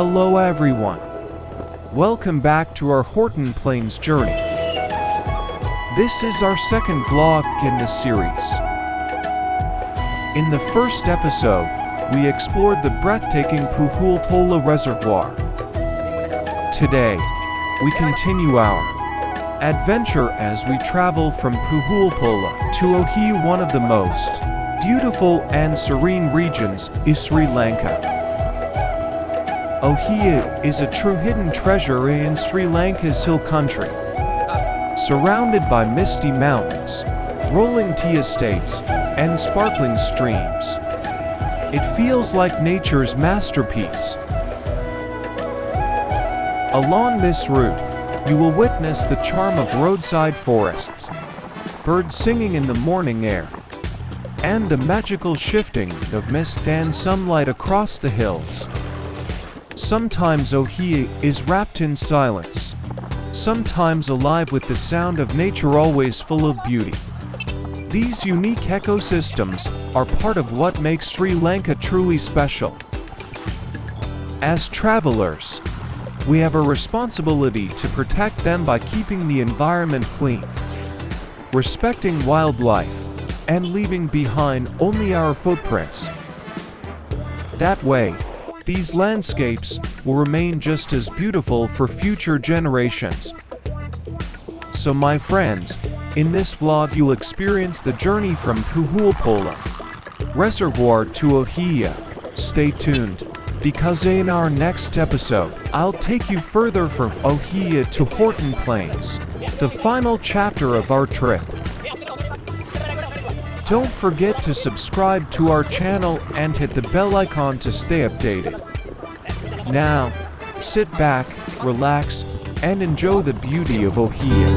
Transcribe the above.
Hello everyone. Welcome back to our Horton Plains journey. This is our second vlog in the series. In the first episode, we explored the breathtaking Puhulpola Reservoir. Today, we continue our adventure as we travel from Puhulpola to Ohiya, one of the most beautiful and serene regions in Sri Lanka. Ohiya is a true hidden treasure in Sri Lanka's hill country. Surrounded by misty mountains, rolling tea estates, and sparkling streams, it feels like nature's masterpiece. Along this route, you will witness the charm of roadside forests, birds singing in the morning air, and the magical shifting of mist and sunlight across the hills. Sometimes Ohiya is wrapped in silence, sometimes alive with the sound of nature, always full of beauty. These unique ecosystems are part of what makes Sri Lanka truly special. As travelers, we have a responsibility to protect them by keeping the environment clean, respecting wildlife, and leaving behind only our footprints. That way, these landscapes will remain just as beautiful for future generations. So my friends, in this vlog you'll experience the journey from Puhulpola Reservoir to Ohiya. Stay tuned, because in our next episode, I'll take you further from Ohiya to Horton Plains, the final chapter of our trip. Don't forget to subscribe to our channel and hit the bell icon to stay updated. Now, sit back, relax, and enjoy the beauty of Ohiya.